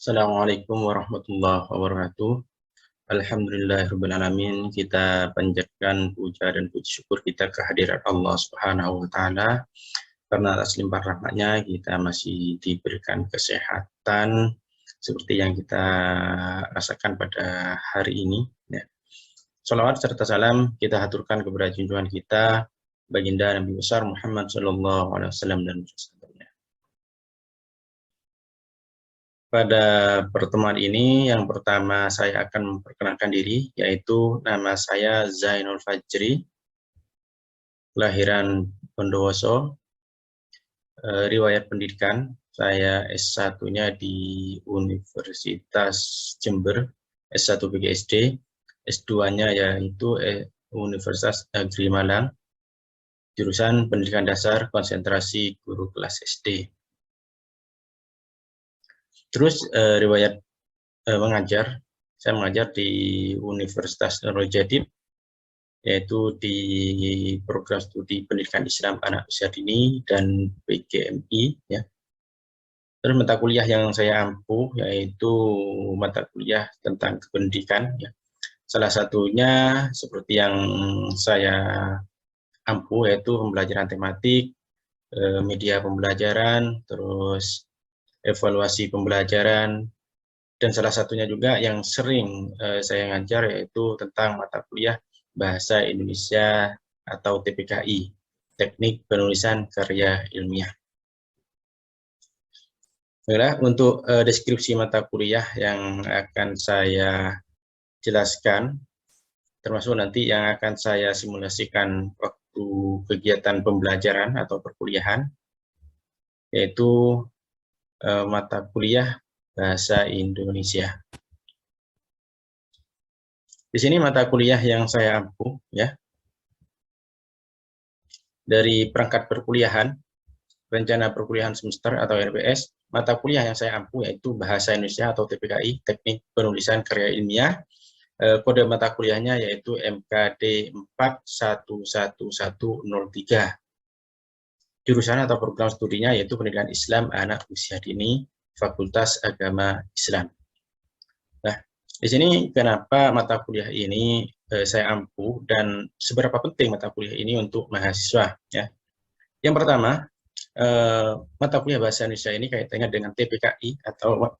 Assalamualaikum warahmatullahi wabarakatuh. Alhamdulillahirrabbilalamin. Kita panjatkan puja dan puji syukur kita kehadirat Allah Subhanahu wa Ta'ala, karena atas limpah rahmatnya kita masih diberikan kesehatan seperti yang kita rasakan pada hari ini. Salawat serta salam kita haturkan kepada junjungan kita baginda Nabi besar Muhammad Sallallahu Alaihi Wasallam dan sahabatnya. Pada pertemuan ini, yang pertama saya akan memperkenalkan diri, yaitu nama saya Zainul Fajri, kelahiran Bondowoso, riwayat pendidikan, saya S1-nya di Universitas Jember, S1 PGSD, S2-nya yaitu Universitas Negeri Malang, jurusan pendidikan dasar konsentrasi guru kelas SD. Terus riwayat mengajar, saya mengajar di Universitas Nurul Jadid, yaitu di program studi pendidikan Islam anak usia dini dan PGMI. Ya. Terus mata kuliah yang saya ampuh yaitu mata kuliah tentang kependidikan. Ya. Salah satunya seperti yang saya ampuh yaitu pembelajaran tematik, media pembelajaran, terus evaluasi pembelajaran, dan salah satunya juga yang sering saya ngajar yaitu tentang mata kuliah Bahasa Indonesia atau TPKI, Teknik Penulisan Karya Ilmiah. Baiklah, untuk deskripsi mata kuliah yang akan saya jelaskan, termasuk nanti yang akan saya simulasikan waktu kegiatan pembelajaran atau perkuliahan, yaitu mata kuliah Bahasa Indonesia. Di sini mata kuliah yang saya ampuh, ya, dari perangkat perkuliahan, rencana perkuliahan semester atau RPS, mata kuliah yang saya ampuh yaitu Bahasa Indonesia atau TPKI, Teknik Penulisan Karya Ilmiah. Kode mata kuliahnya yaitu MKD 4111103. Jurusan atau program studinya yaitu Pendidikan Islam Anak Usia Dini, Fakultas Agama Islam. Nah, di sini kenapa mata kuliah ini saya ampuh dan seberapa penting mata kuliah ini untuk mahasiswa, ya. Yang pertama, mata kuliah Bahasa Indonesia ini kaitannya dengan TPKI atau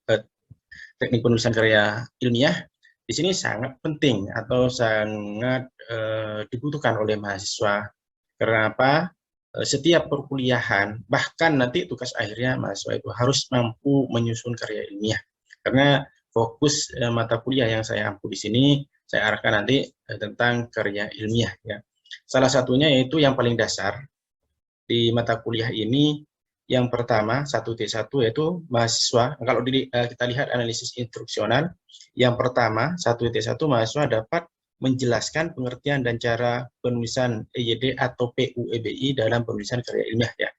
Teknik Penulisan Karya Ilmiah. Di sini sangat penting atau sangat dibutuhkan oleh mahasiswa. Karena apa? Setiap perkuliahan, bahkan nanti tugas akhirnya mahasiswa itu harus mampu menyusun karya ilmiah. Karena fokus mata kuliah yang saya ampuh di sini, saya arahkan nanti tentang karya ilmiah. Ya. Salah satunya yaitu yang paling dasar di mata kuliah ini, yang pertama 1T1 yaitu mahasiswa. Kalau kita lihat analisis instruksional, yang pertama 1T1 mahasiswa dapat menjelaskan pengertian dan cara penulisan EYD atau PUEBI dalam penulisan karya ilmiah, ya.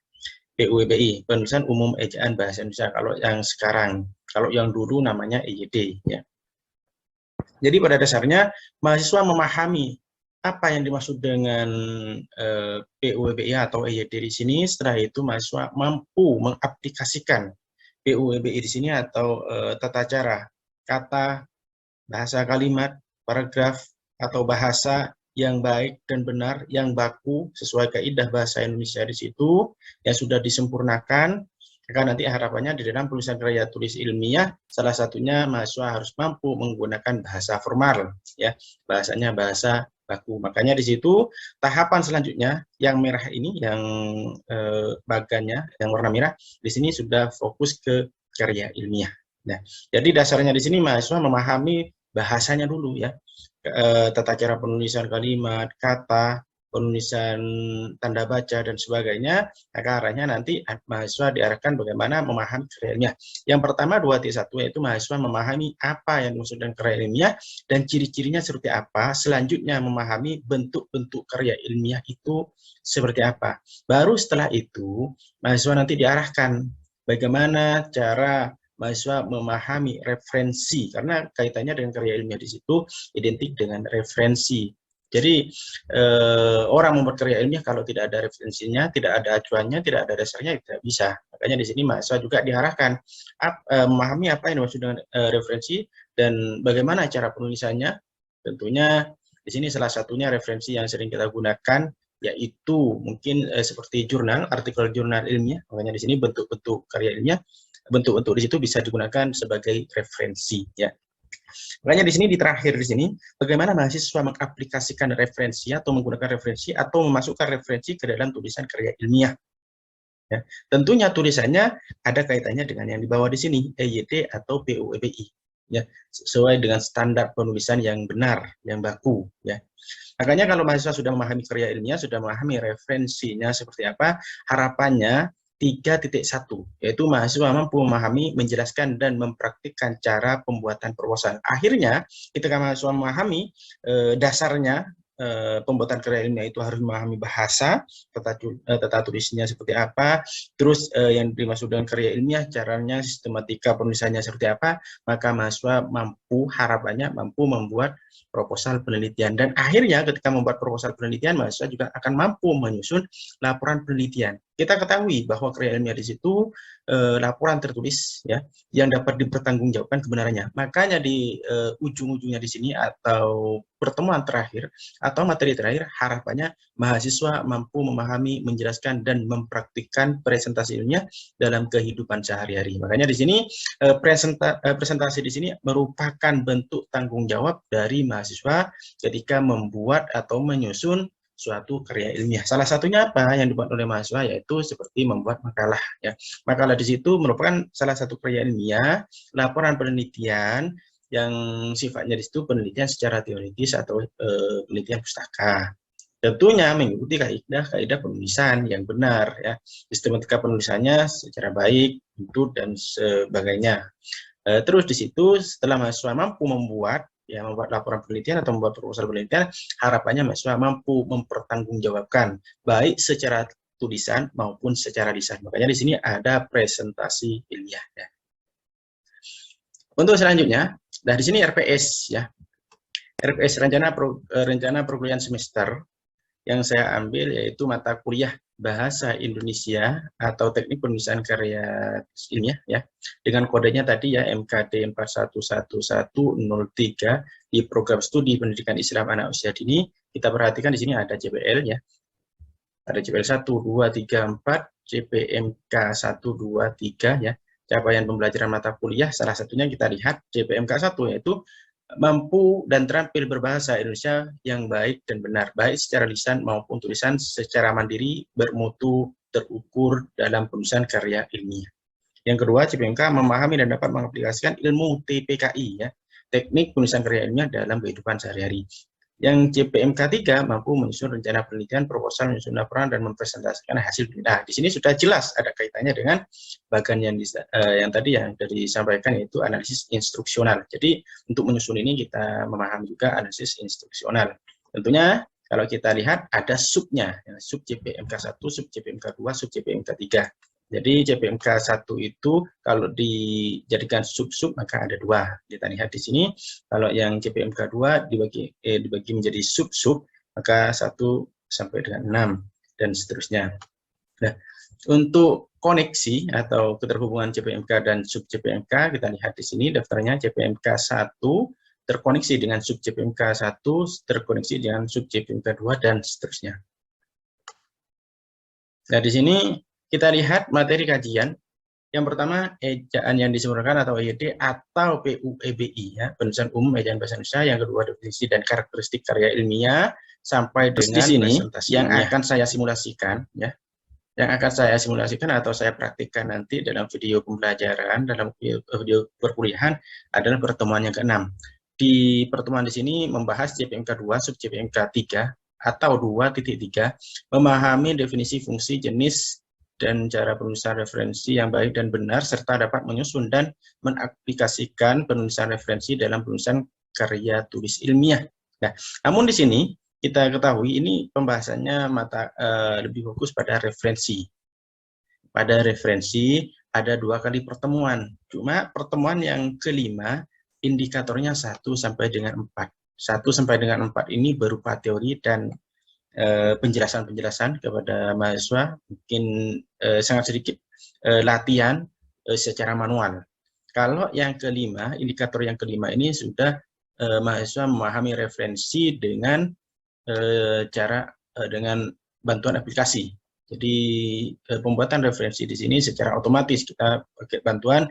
PUEBI, penulisan umum ejaan bahasa Indonesia, kalau yang sekarang, kalau yang dulu namanya EYD, ya. Jadi pada dasarnya mahasiswa memahami apa yang dimaksud dengan PUEBI atau EYD di sini. Setelah itu mahasiswa mampu mengaplikasikan PUEBI di sini atau tata cara, kata, bahasa kalimat, paragraf, atau bahasa yang baik dan benar, yang baku, sesuai kaidah bahasa Indonesia di situ, yang sudah disempurnakan. Maka nanti harapannya di dalam penulisan karya tulis ilmiah, salah satunya mahasiswa harus mampu menggunakan bahasa formal, ya, bahasanya bahasa baku. Makanya di situ tahapan selanjutnya yang merah ini, yang bagannya yang warna merah, di sini sudah fokus ke karya ilmiah. Nah, jadi dasarnya di sini mahasiswa memahami bahasanya dulu, ya, tata cara penulisan kalimat, kata, penulisan tanda baca dan sebagainya. Maka arahnya nanti mahasiswa diarahkan bagaimana memahami karya ilmiah. Yang pertama 2T1 yaitu mahasiswa memahami apa yang dimaksud dengan karya ilmiah dan ciri-cirinya seperti apa. Selanjutnya memahami bentuk-bentuk karya ilmiah itu seperti apa. Baru setelah itu mahasiswa nanti diarahkan bagaimana cara mahasiswa memahami referensi, karena kaitannya dengan karya ilmiah di situ identik dengan referensi. Jadi orang membuat karya ilmiah kalau tidak ada referensinya, tidak ada acuannya, tidak ada dasarnya, tidak bisa. Makanya di sini mahasiswa juga diarahkan memahami apa yang dimaksud dengan referensi dan bagaimana cara penulisannya. Tentunya di sini salah satunya referensi yang sering kita gunakan yaitu mungkin seperti jurnal, artikel jurnal ilmiah. Makanya di sini bentuk-bentuk karya ilmiah, bentuk-bentuk di situ bisa digunakan sebagai referensi, ya. Makanya di sini di terakhir di sini bagaimana mahasiswa mengaplikasikan referensi atau menggunakan referensi atau memasukkan referensi ke dalam tulisan karya ilmiah. Ya. Tentunya tulisannya ada kaitannya dengan yang di bawah di sini, EYT atau PUEBI. Ya, sesuai dengan standar penulisan yang benar, yang baku. Ya. Makanya kalau mahasiswa sudah memahami karya ilmiah, sudah memahami referensinya seperti apa, harapannya 3.1, yaitu mahasiswa mampu memahami, menjelaskan, dan mempraktikkan cara pembuatan proposal. Akhirnya, ketika mahasiswa memahami dasarnya, pembuatan karya ilmiah itu harus memahami bahasa, tata tulisnya seperti apa, terus yang dimaksud dengan karya ilmiah, caranya, sistematika penulisannya seperti apa, maka mahasiswa mampu, harapannya mampu membuat proposal penelitian. Dan akhirnya ketika membuat proposal penelitian, mahasiswa juga akan mampu menyusun laporan penelitian. Kita ketahui bahwa karya ilmiah di situ laporan tertulis ya yang dapat dipertanggungjawabkan kebenarannya. Makanya di ujung-ujungnya di sini atau pertemuan terakhir atau materi terakhir harapannya mahasiswa mampu memahami, menjelaskan dan mempraktikkan presentasi ilmiah dalam kehidupan sehari-hari. Makanya di sini presentasi di sini merupakan bentuk tanggung jawab dari mahasiswa ketika membuat atau menyusun suatu karya ilmiah. Salah satunya apa yang dibuat oleh mahasiswa yaitu seperti membuat makalah ya. Makalah di situ merupakan salah satu karya ilmiah, laporan penelitian yang sifatnya di situ penelitian secara teoritis atau penelitian pustaka. Tentunya mengikuti kaidah penulisan yang benar ya. Sistematika penulisannya secara baik, tentu dan sebagainya. Terus di situ setelah mahasiswa mampu membuat laporan penelitian atau membuat proposal penelitian, harapannya mahasiswa mampu mempertanggungjawabkan baik secara tulisan maupun secara desain. Makanya di sini ada presentasi ilmiah. Ya. Untuk selanjutnya, nah di sini RPS ya. RPS rencana perkuliahan semester yang saya ambil yaitu mata kuliah Bahasa Indonesia atau Teknik Penulisan Karya Ilmiah ya. Dengan kodenya tadi ya MKD 411103 di program studi pendidikan Islam anak usia dini. Kita perhatikan di sini ada JPL ya. Ada JPL 1 2 3 4, JPMK 1 2 3 ya. Capaian pembelajaran mata kuliah salah satunya kita lihat JPMK 1 yaitu mampu dan terampil berbahasa Indonesia yang baik dan benar, baik secara lisan maupun tulisan secara mandiri, bermutu, terukur dalam penulisan karya ilmiah. Yang kedua, CPMK memahami dan dapat mengaplikasikan ilmu TPKI, ya, teknik penulisan karya ilmiah dalam kehidupan sehari-hari. Yang JPMK 3 mampu menyusun rencana penelitian, proposal, menyusun laporan, dan mempresentasikan hasil. Nah, di sini sudah jelas ada kaitannya dengan bagian yang tadi yang disampaikan yaitu analisis instruksional. Jadi, untuk menyusun ini kita memahami juga analisis instruksional. Tentunya, kalau kita lihat ada subnya, sub JPMK 1, sub JPMK 2, sub JPMK 3. Jadi JPMK 1 itu kalau dijadikan sub-sub maka ada 2. Kita lihat di sini kalau yang JPMK 2 dibagi menjadi sub-sub maka 1 sampai dengan 6 dan seterusnya. Nah, untuk koneksi atau keterhubungan JPMK dan sub JPMK kita lihat di sini daftarnya JPMK 1 terkoneksi dengan sub JPMK 1 terkoneksi dengan sub JPMK 2 dan seterusnya. Nah, di sini kita lihat materi kajian. Yang pertama, ejaan yang disempurnakan atau EYD atau PUEBI, ya, penulisan umum ejaan bahasa Indonesia. Yang kedua, definisi dan karakteristik karya ilmiah sampai dengan di sini yang akan saya simulasikan, ya, yang akan saya simulasikan atau saya praktikkan nanti dalam video pembelajaran, dalam video perkuliahan adalah pertemuan yang ke-6. Di pertemuan di sini membahas JPMK 2, sub JPMK 3 atau 2.3, memahami definisi fungsi jenis dan cara penulisan referensi yang baik dan benar, serta dapat menyusun dan mengaplikasikan penulisan referensi dalam penulisan karya tulis ilmiah. Nah, namun di sini kita ketahui ini pembahasannya lebih fokus pada referensi. Pada referensi ada 2 kali pertemuan. Cuma pertemuan yang kelima indikatornya 1 sampai dengan 4. 1 sampai dengan 4 ini berupa teori dan penjelasan-penjelasan kepada mahasiswa, mungkin sangat sedikit latihan secara manual. Kalau yang kelima, indikator yang kelima ini sudah mahasiswa memahami referensi dengan dengan bantuan aplikasi. Jadi pembuatan referensi di sini secara otomatis kita pakai bantuan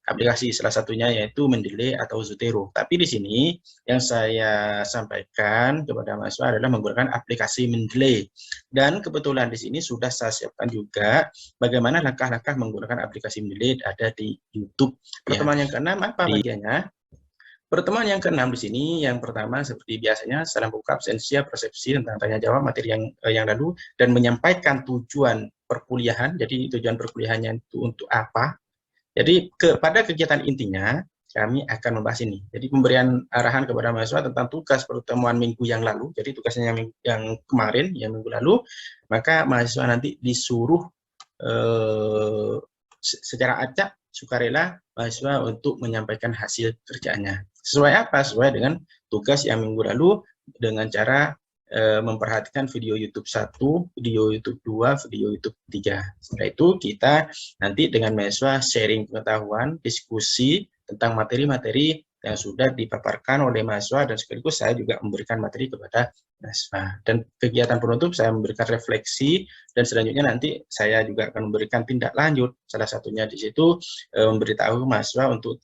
aplikasi, salah satunya yaitu Mendeley atau Zotero. Tapi di sini yang saya sampaikan kepada mahasiswa adalah menggunakan aplikasi Mendeley. Dan kebetulan di sini sudah saya siapkan juga bagaimana langkah-langkah menggunakan aplikasi Mendeley ada di YouTube. Pertemuan yang keenam apa bagiannya? Pertemuan yang keenam di sini, yang pertama seperti biasanya, salam buka absensia, persepsi tentang tanya jawab materi yang lalu, dan menyampaikan tujuan perkuliahan. Jadi tujuan perkuliahannya itu untuk apa? Jadi pada kegiatan intinya kami akan membahas ini. Jadi pemberian arahan kepada mahasiswa tentang tugas pertemuan minggu yang lalu. Jadi tugasnya yang kemarin, yang minggu lalu, maka mahasiswa nanti disuruh secara acak, sukarela mahasiswa untuk menyampaikan hasil kerjaannya. Sesuai apa? Sesuai dengan tugas yang minggu lalu dengan cara memperhatikan video YouTube 1, video YouTube 2, video YouTube 3. Setelah itu kita nanti dengan mahasiswa sharing pengetahuan, diskusi tentang materi-materi yang sudah dipaparkan oleh mahasiswa, dan sekaligus saya juga memberikan materi kepada mahasiswa. Dan kegiatan penutup saya memberikan refleksi, dan selanjutnya nanti saya juga akan memberikan tindak lanjut. Salah satunya di situ memberitahu mahasiswa untuk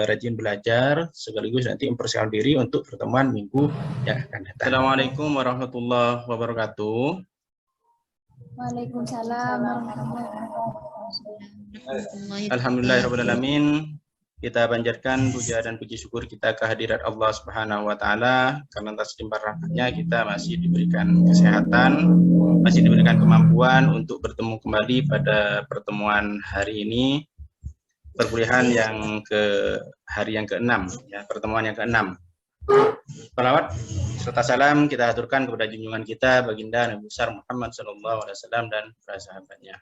rajin belajar, sekaligus nanti mempersiapkan diri untuk pertemuan minggu yang akan datang. Assalamualaikum warahmatullahi wabarakatuh. Waalaikumsalam warahmatullahi wabarakatuh. Alhamdulillahirrahmanirrahim. Kita panjatkan puja dan puji syukur kita kehadirat Allah Subhanahu wa Ta'ala, karena atas limpah rahmatnya kita masih diberikan kesehatan, masih diberikan kemampuan untuk bertemu kembali pada pertemuan hari ini, perkuliahan yang hari yang ke-6, ya, pertemuan yang ke-6. Salawat serta salam kita aturkan kepada junjungan kita baginda Nabi besar Muhammad SAW dan para sahabatnya.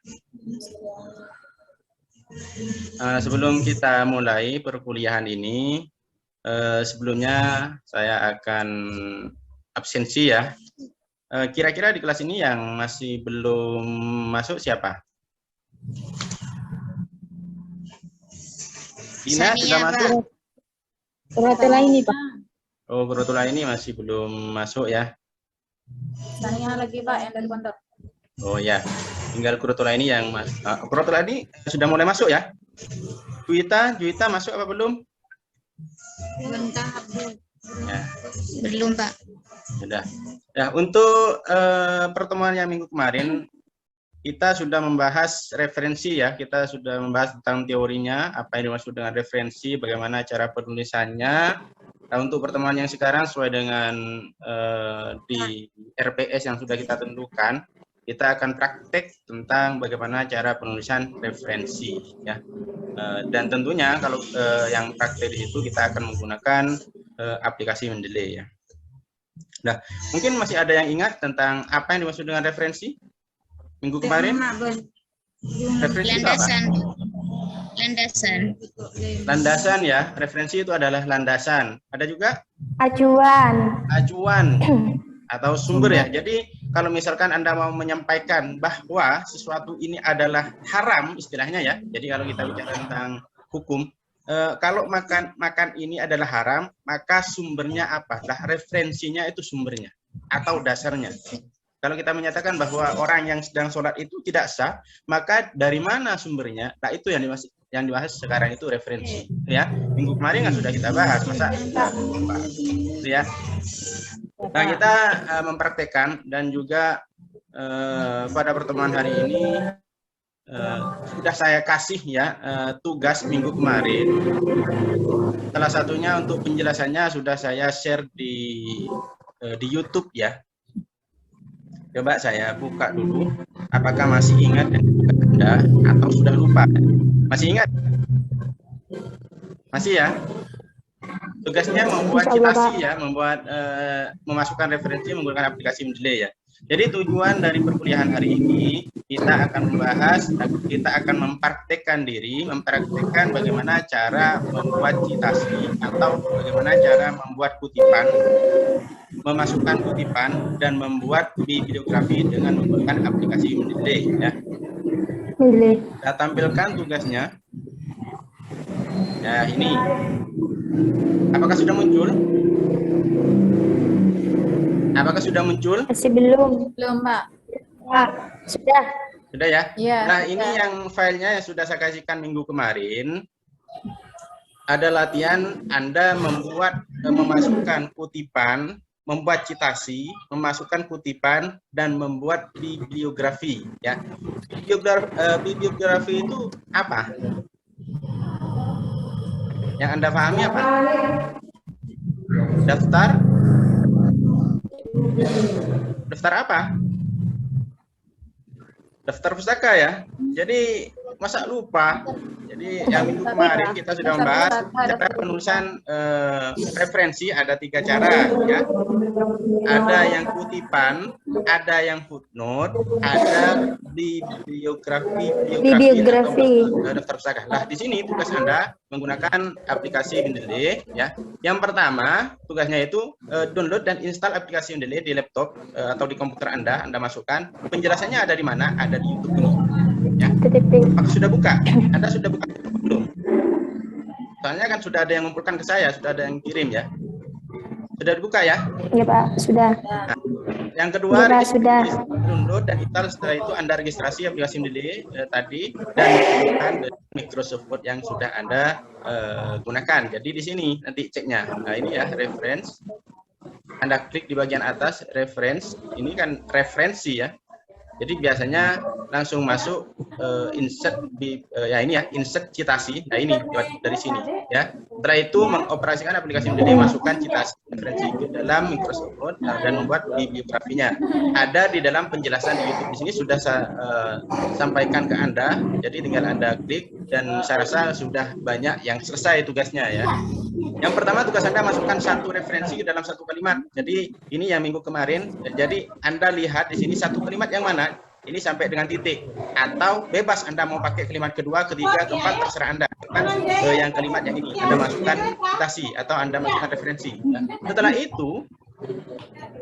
Sebelum kita mulai perkuliahan ini, sebelumnya saya akan absensi ya. Kira-kira di kelas ini yang masih belum masuk siapa? Dina sudah masuk? Kurotula ini, Pak. Oh, Kurotula ini masih belum masuk ya? Saya lagi, Pak, yang dari pondok. Oh ya, tinggal Kurotula ini yang Kurotula ini sudah mulai masuk ya? Juwita masuk apa belum? Bentar, Ya. belum, Pak. Sudah. Ya, untuk pertemuan yang minggu kemarin kita sudah membahas referensi ya, kita sudah membahas tentang teorinya, apa yang dimaksud dengan referensi, bagaimana cara penulisannya. Nah, untuk pertemuan yang sekarang sesuai dengan di RPS yang sudah kita tentukan, kita akan praktek tentang bagaimana cara penulisan referensi ya. Dan tentunya kalau yang praktek di situ kita akan menggunakan aplikasi Mendeley ya. Nah, mungkin masih ada yang ingat tentang apa yang dimaksud dengan referensi? Minggu kemarin referensi itu apa? Landasan ya, referensi itu adalah landasan. Ada juga acuan atau sumber ya. Jadi kalau misalkan Anda mau menyampaikan bahwa sesuatu ini adalah haram istilahnya ya. Jadi kalau kita bicara tentang hukum, kalau makan ini adalah haram, maka sumbernya apa? Lah referensinya itu sumbernya atau dasarnya. Kalau kita menyatakan bahwa orang yang sedang sholat itu tidak sah, maka dari mana sumbernya? Nah itu yang dibahas sekarang itu referensi, ya. Minggu kemarin kan sudah kita bahas, masa ya. Nah kita mempraktekkan dan juga pada pertemuan hari ini sudah saya kasih ya tugas minggu kemarin. Salah satunya untuk penjelasannya sudah saya share di YouTube ya. Coba saya buka dulu, apakah masih ingat dan Anda atau sudah lupa? Masih ingat? Masih ya? Tugasnya membuat citasi ya, memasukkan referensi menggunakan aplikasi Mendeley ya. Jadi tujuan dari perkuliahan hari ini, kita kita akan membahas, kita akan mempraktekkan diri, mempraktekkan bagaimana cara membuat citasi atau bagaimana cara membuat kutipan, memasukkan kutipan dan membuat bibliografi dengan menggunakan aplikasi Mendeley ya. Kita tampilkan tugasnya. Ya, ini. Apakah sudah muncul? Apakah sudah muncul? Masih belum. Belum, Pak. Pak, sudah. Sudah ya? Iya. Nah, ini yang filenya yang sudah saya kasihkan minggu kemarin. Ada latihan Anda membuat, memasukkan kutipan, membuat citasi, memasukkan kutipan, dan membuat bibliografi. Ya, bibliografi itu apa? Yang Anda pahami apa? Daftar? Daftar apa? Daftar pustaka ya. Jadi masa lupa. Jadi yang minggu kemarin kita sudah membahas cara penulisan referensi, ada 3 cara ya. Ada yang kutipan, ada yang footnote, ada bibliografi atau daftar pustaka. Nah, di sini tugas Anda menggunakan aplikasi Mendeley ya. Yang pertama, tugasnya itu download dan install aplikasi Mendeley di laptop atau di komputer Anda masukkan. Penjelasannya ada di mana? Ada di YouTube ini. Ya. Apakah sudah buka? Anda sudah buka belum? Soalnya kan sudah ada yang mengumpulkan ke saya, sudah ada yang kirim ya. Sudah dibuka ya? Iya Pak, sudah. Nah, yang kedua, sudah. Download dan install. Setelah itu Anda registrasi aplikasi Mendeley tadi dan menggunakan Microsoft Word yang sudah Anda gunakan. Jadi di sini nanti ceknya. Nah, ini ya reference. Anda klik di bagian atas reference. Ini kan referensi ya. Jadi biasanya langsung masuk insert ya ini ya, insert citasi. Nah ini dari sini ya. Setelah itu mengoperasikan aplikasi Mendeley, masukkan citasi referensi ke dalam Microsoft Word dan membuat bibliografinya. Ada di dalam penjelasan di YouTube di sini sudah saya sampaikan ke Anda. Jadi tinggal Anda klik dan saya rasa sudah banyak yang selesai tugasnya ya. Yang pertama, tugas Anda masukkan satu referensi ke dalam satu kalimat. Jadi ini yang minggu kemarin. Jadi Anda lihat di sini satu kalimat yang mana? Ini sampai dengan titik. Atau bebas Anda mau pakai kalimat kedua, ketiga, keempat, terserah Anda. Kan yang kalimat yang ini Anda masukkan citasi atau Anda masukkan referensi. Nah, setelah itu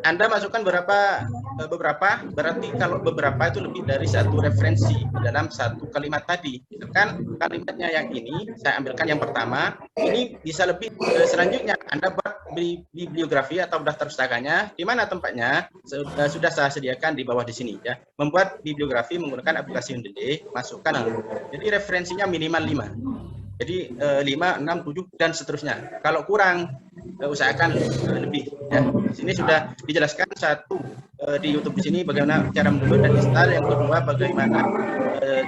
Anda masukkan beberapa, berarti kalau beberapa itu lebih dari satu referensi dalam satu kalimat tadi. Kan kalimatnya yang ini, saya ambilkan yang pertama, ini bisa lebih selanjutnya Anda buat bibliografi atau daftar pustakanya, di mana tempatnya sudah saya sediakan di bawah di sini ya. Membuat bibliografi menggunakan aplikasi Mendeley, masukkan. Jadi referensinya minimal 5. Jadi 5, 6, 7 dan seterusnya. Kalau kurang usahakan lebih ya. Di sini sudah dijelaskan satu di YouTube di sini bagaimana cara mendownload dan install, yang kedua bagaimana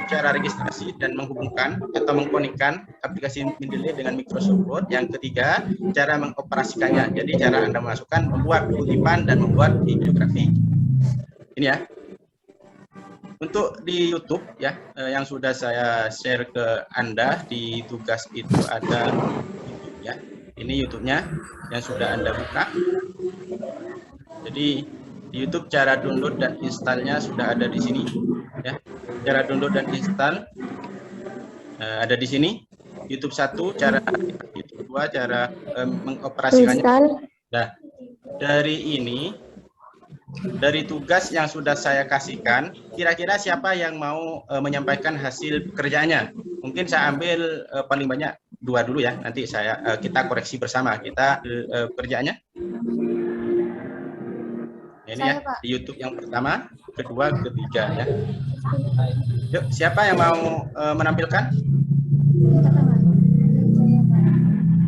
cara registrasi dan menghubungkan atau mengkonikkan aplikasi Mendeley dengan Microsoft Word, yang ketiga cara mengoperasikannya. Jadi cara Anda memasukkan, membuat kutipan dan membuat bibliografi. Ini ya. Untuk di YouTube ya, yang sudah saya share ke Anda di tugas itu ada YouTube ya. Ini YouTube-nya yang sudah Anda buka. Jadi di YouTube cara download dan install-nya sudah ada di sini ya. Cara download dan install ada di sini. YouTube 1 cara, YouTube 2 cara mengoperasikannya. Nah, dari ini, dari tugas yang sudah saya kasihkan, kira-kira siapa yang mau menyampaikan hasil pekerjaannya? Mungkin saya ambil paling banyak 2 dulu ya. Nanti kita koreksi bersama kita pekerjaannya. Ini ya di YouTube yang pertama, kedua, ketiga ya. Yuk, siapa yang mau menampilkan?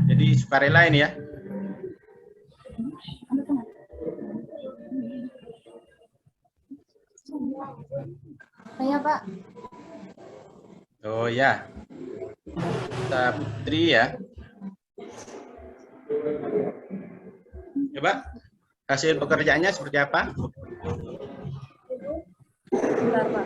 Jadi sukarela ini ya. Saya, Pak. Oh ya, kita Putri ya. Coba hasil pekerjaannya seperti apa? Bentar, Pak.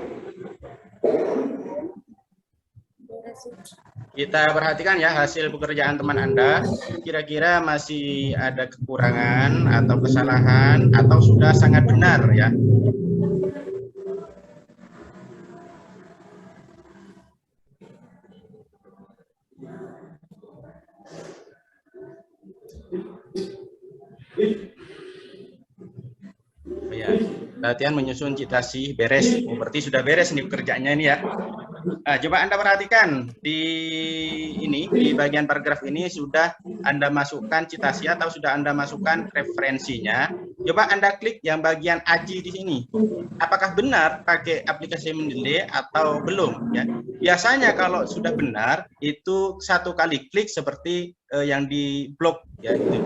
Kita perhatikan ya hasil pekerjaan teman Anda. Kira-kira masih ada kekurangan atau kesalahan atau sudah sangat benar ya. latihan menyusun citasi beres. Oh, berarti sudah beres nih pekerjaannya ini ya. Nah, coba Anda perhatikan di bagian paragraf ini sudah Anda masukkan citasi atau sudah Anda masukkan referensinya. Coba Anda klik yang bagian aji di sini. Apakah benar pakai aplikasi Mendeley atau belum ya? Biasanya kalau sudah benar itu satu kali klik seperti yang di blog ya gitu.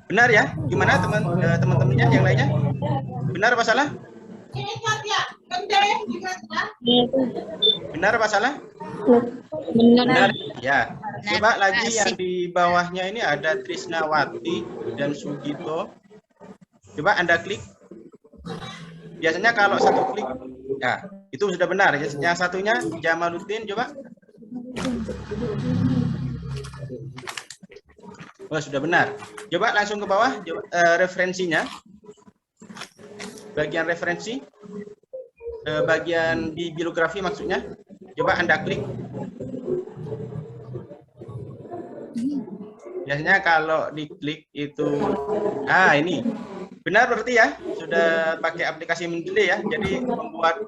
Benar ya? Gimana teman-temannya yang lainnya? Benar apa salah? Benar apa salah? Benar. Ya. Coba lagi yang di bawahnya ini ada Trisnawati dan Sugito. Coba Anda klik. Biasanya kalau satu klik, ya itu sudah benar. Yang satunya Jamaluddin, coba. Oh, sudah benar. Coba langsung ke bawah, coba, referensinya. Bagian referensi, bagian di bibliografi maksudnya. Coba Anda klik. Biasanya kalau diklik itu, ini benar berarti ya, sudah pakai aplikasi Mendeley ya. Jadi membuat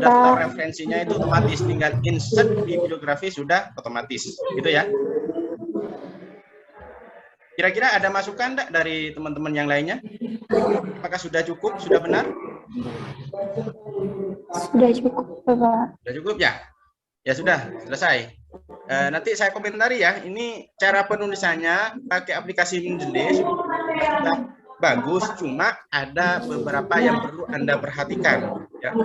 daftar referensinya itu otomatis, tinggal insert di bibliografi sudah otomatis, gitu ya. Kira-kira ada masukan enggak dari teman-teman yang lainnya? Apakah sudah cukup? Sudah benar? Sudah cukup, Bapak. Sudah cukup ya? Ya sudah, selesai. Nanti saya komentari ya. Ini cara penulisannya pakai aplikasi Mendeley sudah bagus, cuma ada beberapa yang perlu Anda perhatikan. Ya.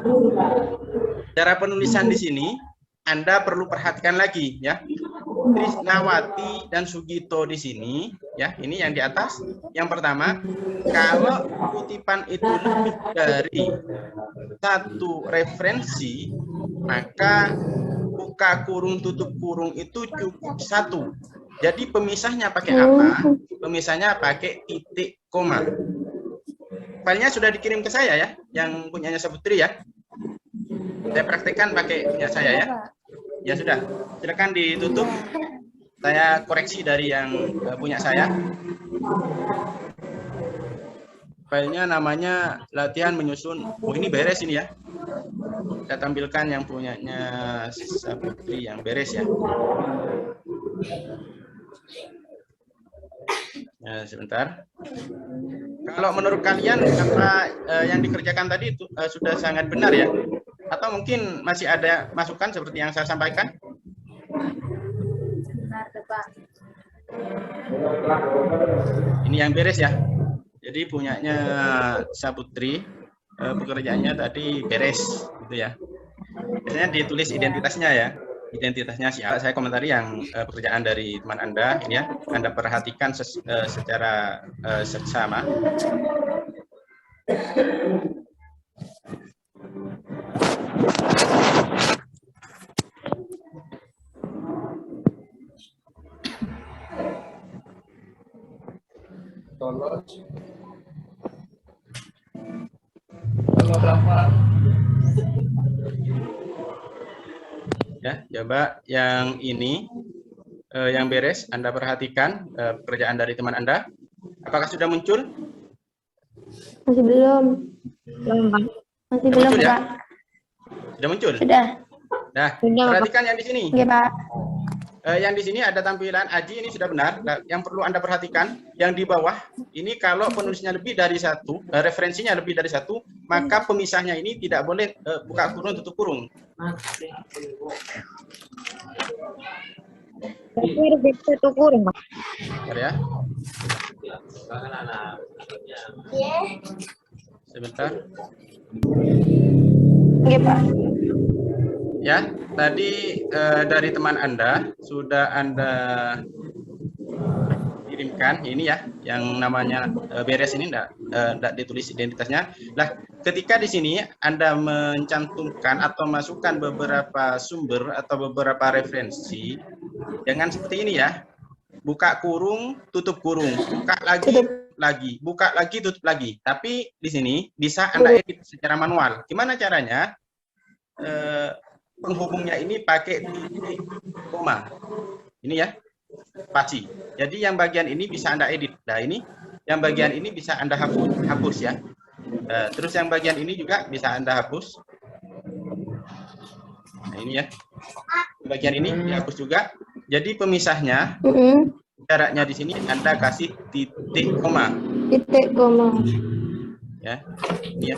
Cara penulisan di sini Anda perlu perhatikan lagi ya. Trisnawati dan Sugito di sini, ya, ini yang di atas. Yang pertama, kalau kutipan itu lebih dari satu referensi, maka buka kurung tutup kurung itu cukup satu. Jadi pemisahnya pakai apa? Pemisahnya pakai titik koma. Filenya sudah dikirim ke saya ya, yang punyanya Saputri ya. Saya praktekkan pakai punya saya ya. Ya sudah, silakan ditutup. Saya koreksi dari yang punya saya. Filenya namanya latihan menyusun. Oh, ini beres ini ya. Saya tampilkan yang punyanya Saputri yang beres ya. Ya, sebentar. Kalau menurut kalian apa yang dikerjakan tadi itu sudah sangat benar ya? Atau mungkin masih ada masukan seperti yang saya sampaikan? Benar, Pak. Ini yang beres ya. Jadi punyanya Saputri, pekerjaannya tadi beres, gitu ya. Biasanya ditulis identitasnya ya. Identitasnya siapa? Saya komentari yang pekerjaan dari teman Anda, ini ya. Anda perhatikan secara seksama. Ya, coba yang ini yang beres Anda perhatikan pekerjaan dari teman Anda. Apakah sudah muncul? Masih belum. Masih belum, muncul, Pak. ya? Sudah muncul? Sudah. Nah, Sudah, perhatikan yang di sini. Oke, Pak. Yang di sini ada tampilan Aji, ini sudah benar. Yang perlu Anda perhatikan, yang di bawah, ini kalau penulisnya lebih dari satu, referensinya lebih dari satu, maka pemisahnya ini tidak boleh buka kurung tutup kurung. Satu kurung, Pak. Bentar ya. Sebentar. Oke, Pak. Ya, tadi dari teman Anda sudah Anda kirimkan ini ya, yang namanya beres ini enggak ditulis identitasnya. Nah, ketika di sini Anda mencantumkan atau masukkan beberapa sumber atau beberapa referensi, jangan seperti ini ya. Buka kurung, tutup kurung, buka lagi, buka lagi, tutup lagi. Tapi di sini bisa Anda edit secara manual. Gimana caranya? Penghubungnya ini pakai titik koma. Ini ya, spasi. Jadi yang bagian ini bisa Anda edit. Nah, ini yang bagian ini bisa Anda hapus ya. Terus yang bagian ini juga bisa Anda hapus. Nah, ini ya. Bagian ini dihapus juga. Jadi pemisahnya, jaraknya di sini Anda kasih titik koma. Titik koma. Ya, ini ya.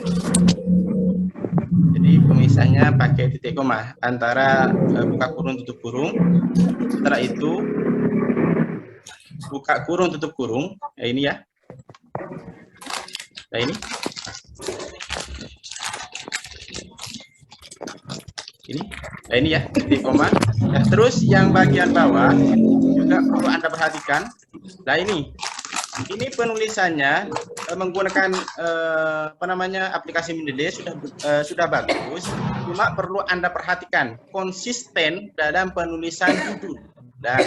Jadi pemisahnya pakai titik koma antara buka kurung tutup kurung. Setelah itu buka kurung tutup kurung. Ya, ini ya. Nah, ini. Nah, ini ya, titik koma. Nah, terus yang bagian bawah juga perlu Anda perhatikan. Nah, ini penulisannya menggunakan aplikasi Mendeley sudah bagus. Cuma perlu Anda perhatikan konsisten dalam penulisan judul. Dan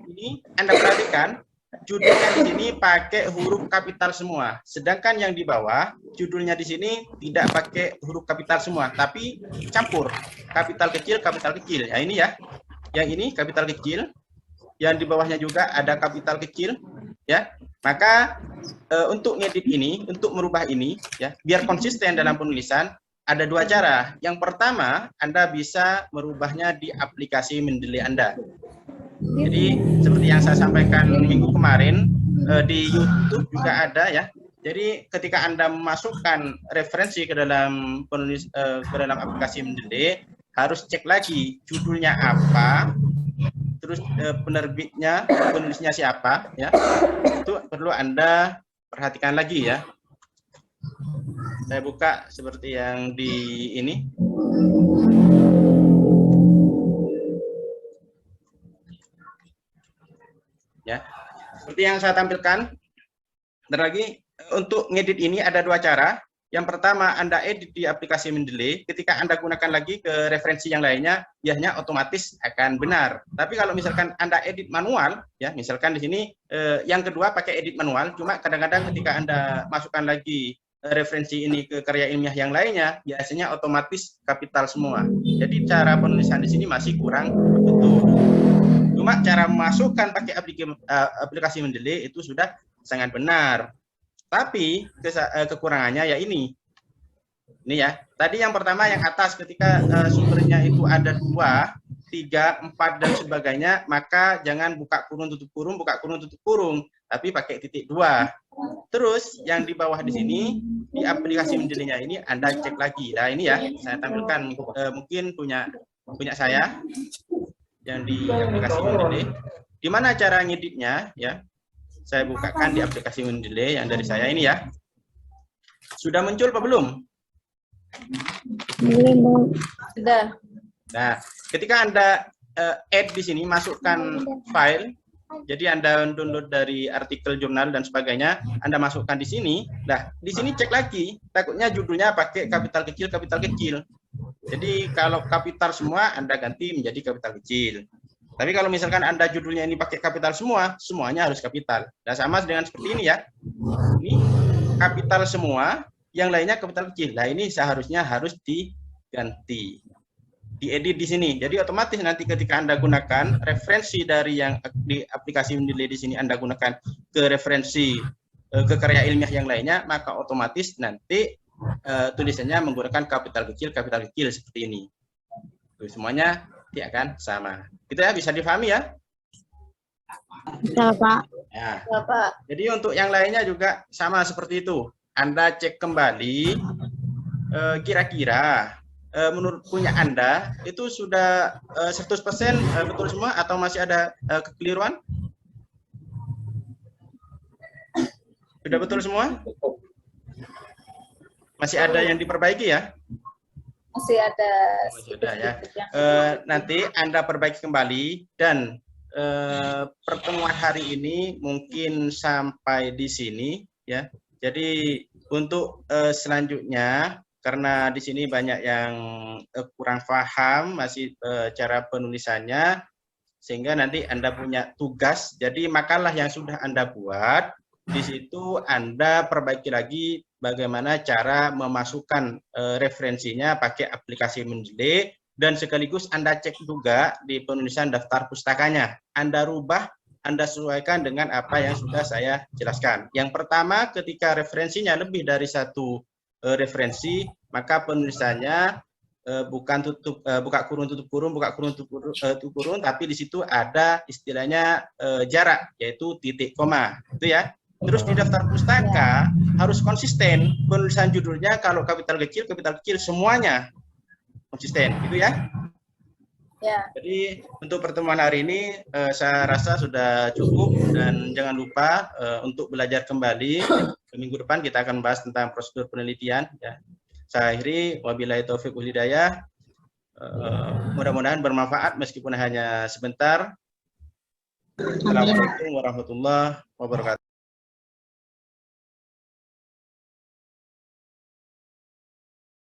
ini Anda perhatikan judulnya di sini pakai huruf kapital semua. Sedangkan yang di bawah judulnya di sini tidak pakai huruf kapital semua, tapi campur kapital kecil, kapital kecil. Ya, ini ya. Yang ini kapital kecil. Yang di bawahnya juga ada kapital kecil, ya. Maka untuk ngedit ini, untuk merubah ini, ya, biar konsisten dalam penulisan, ada dua cara. Yang pertama, Anda bisa merubahnya di aplikasi Mendeley Anda. Jadi seperti yang saya sampaikan minggu kemarin, di YouTube juga ada, ya. Jadi ketika Anda memasukkan referensi ke dalam aplikasi Mendeley, harus cek lagi judulnya apa, terus penerbitnya, penulisnya siapa, ya. Itu perlu Anda perhatikan lagi, ya. Saya buka seperti yang di ini. Ya. Seperti yang saya tampilkan. Dan lagi untuk ngedit ini ada dua cara. Yang pertama, Anda edit di aplikasi Mendeley. Ketika Anda gunakan lagi ke referensi yang lainnya, biasanya otomatis akan benar. Tapi kalau misalkan Anda edit manual, ya, misalkan di sini yang kedua pakai edit manual, cuma kadang-kadang ketika Anda masukkan lagi referensi ini ke karya ilmiah yang lainnya, biasanya otomatis kapital semua. Jadi cara penulisan di sini masih kurang betul. Cuma cara memasukkan pakai aplikasi Mendeley itu sudah sangat benar. Tapi kekurangannya ya ini ya. Tadi yang pertama yang atas ketika sumbernya itu ada 2, 3, 4 dan sebagainya, maka jangan buka kurung tutup kurung, buka kurung tutup kurung, tapi pakai titik 2. Terus yang di bawah di sini di aplikasi Mendeley-nya ini Anda cek lagi. Nah, ini ya, saya tampilkan mungkin punya saya yang di aplikasi Mendeley. Di mana cara ngeditnya, ya? Saya bukakan di aplikasi Mendeley yang dari saya ini, ya. Sudah muncul apa belum? Belum. Sudah. Nah, ketika Anda add di sini, masukkan file, jadi Anda download dari artikel jurnal dan sebagainya, Anda masukkan di sini. Nah, di sini cek lagi, takutnya judulnya pakai kapital kecil, kapital kecil. Jadi kalau kapital semua, Anda ganti menjadi kapital kecil. Tapi kalau misalkan Anda judulnya ini pakai kapital semua, semuanya harus kapital. Nah, sama dengan seperti ini, ya. Ini kapital semua, yang lainnya kapital kecil. Nah, ini seharusnya harus diganti. Diedit di sini. Jadi otomatis nanti ketika Anda gunakan referensi dari yang di aplikasi Mendeley di sini, Anda gunakan ke referensi ke karya ilmiah yang lainnya, maka otomatis nanti tulisannya menggunakan kapital kecil seperti ini. Tuh, semuanya ya kan sama. Itu ya, bisa difahami, ya? Ya, Pak. Ya. Ya, Pak. Jadi untuk yang lainnya juga sama seperti itu. Anda cek kembali kira-kira menurut punya Anda itu sudah 100% betul semua atau masih ada kekeliruan? Sudah betul semua? Masih ada yang diperbaiki, ya? Masih ada. Masih ada, ya. Nanti Anda perbaiki kembali dan pertemuan hari ini mungkin sampai di sini, ya. Jadi untuk selanjutnya, karena di sini banyak yang kurang paham masih cara penulisannya, sehingga nanti Anda punya tugas. Jadi makalah yang sudah Anda buat, di situ Anda perbaiki lagi bagaimana cara memasukkan referensinya pakai aplikasi Mendeley, dan sekaligus Anda cek juga di penulisan daftar pustakanya. Anda rubah, Anda sesuaikan dengan apa yang sudah saya jelaskan. Yang pertama, ketika referensinya lebih dari 1 referensi, maka penulisannya bukan buka kurung tutup kurung, buka kurung tutup kurung, tapi di situ ada istilahnya jarak, yaitu titik koma, itu ya. Terus di daftar pustaka harus konsisten penulisan judulnya, kalau kapital kecil semuanya konsisten, gitu ya. Ya. Jadi untuk pertemuan hari ini saya rasa sudah cukup, dan jangan lupa untuk belajar kembali. Minggu depan kita akan bahas tentang prosedur penelitian. Ya. Saya akhiri, wabillahi taufiq wal hidayah. Mudah-mudahan bermanfaat meskipun hanya sebentar. Assalamualaikum warahmatullahi wabarakatuh.